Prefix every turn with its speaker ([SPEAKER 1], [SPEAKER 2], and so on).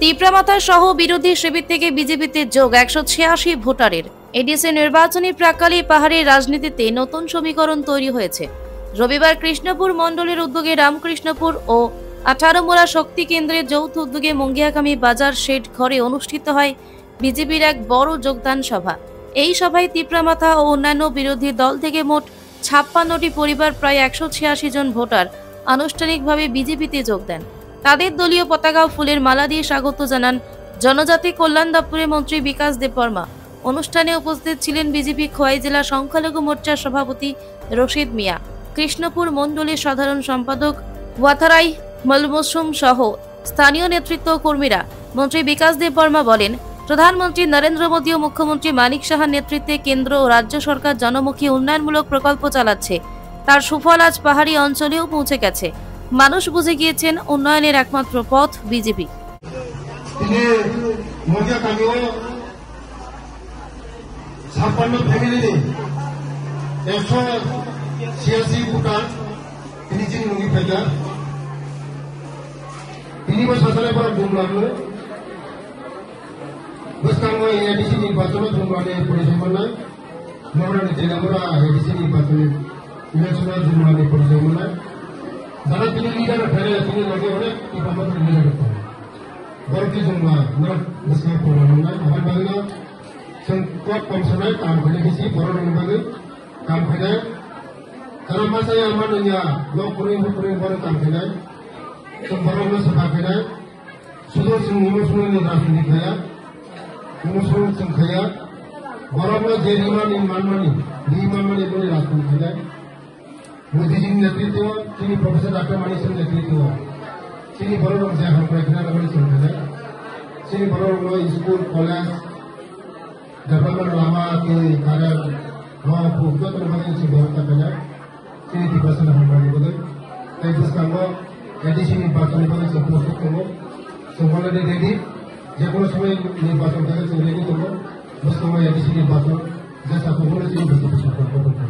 [SPEAKER 1] তিপ্রামাথা সহ বিরোধী শিবির থেকে বিজেপিতে যোগ 186 ভোটারের। এডিসি নির্বাচনী প্রাক্কালে পাহাড়ের রাজনীতিতে নতুন সমীকরণ তৈরি হয়েছে। রবিবার কৃষ্ণপুর মণ্ডলের উদ্যোগে রামকৃষ্ণপুর ও 18 মোড়া শক্তি কেন্দ্রের যৌথ উদ্যোগে মুঙ্গিয়াকামী বাজার শেড ঘরে অনুষ্ঠিত হয় বিজেপির এক বড় যোগদান সভা। এই সভায় তিপ্রামাথা ও অন্যান্য বিরোধী দল থেকে মোট 56টি পরিবার প্রায় 186 জন ভোটার আনুষ্ঠানিকভাবে বিজেপিতে যোগ দেন। তাদের দলীয় পতাকা ও ফুলের মালা দিয়ে স্বাগত জানান জনজাতি কল্যাণ দপ্তরের মন্ত্রী বিকাশ দেববর্মা। অনুষ্ঠানে উপস্থিত ছিলেন বিজেপি খোয়াই জেলা সংখ্যালঘু মোর্চার সভাপতি রশিদ মিয়া, কৃষ্ণপুর মণ্ডলের সাধারণ সম্পাদক ওয়াথারাই মলমসুম সহ স্থানীয় নেতৃত্ব ও কর্মীরা। মন্ত্রী বিকাশ দেববর্মা বলেন, প্রধানমন্ত্রী নরেন্দ্র মোদী ও মুখ্যমন্ত্রী মানিক সাহার নেতৃত্বে কেন্দ্র ও রাজ্য সরকার জনমুখী উন্নয়নমূলক প্রকল্প চালাচ্ছে। তার সুফল আজ পাহাড়ি অঞ্চলেও পৌঁছে গেছে। মানুষ বুঝে গিয়েছেন উন্নয়নের একমাত্র পথ বিজেপি।
[SPEAKER 2] যারা তিনি লিডার ফেলে তিনি লগে অনেক ইবাদত লিডার করতেন বরকি জমা না বসে পড়ানো না আমার বাংলা जों कट कमसनाय काम खाने किसी बर' रंबागै काम खाने karena masa yang mananya lo kuring बर' काम खाने जों बर' no साफा खाने सुदर जों इमोशनल नि राजनीति खाया इमोशनल जों खाया बर' no जे रिमानि मानमानि बोले राजनीति खाने मोदीजी नेतृत्व তিনি প্রফেসর ডক্টর মানিক সাহের নেতৃত্ব তিনি বড় রকম যে হাম করে এখানে আমাদের চলতে তিনি বড় রকম স্কুল কলেজ ডেভেলপমেন্ট লামা কে কারণ হওয়া ভূগত রকমের যে ব্যবস্থা পেলে তিনি দিবসন হামবানি বলে তাই বুঝতাম এডিসি নির্বাচনী বলে যে প্রস্তুত করবো সকলে রেডি যে কোনো সময় নির্বাচন থেকে রেডি করবো বুঝতাম এডিসি নির্বাচন যে সাথে বলেছি বিজেপি সরকার করতে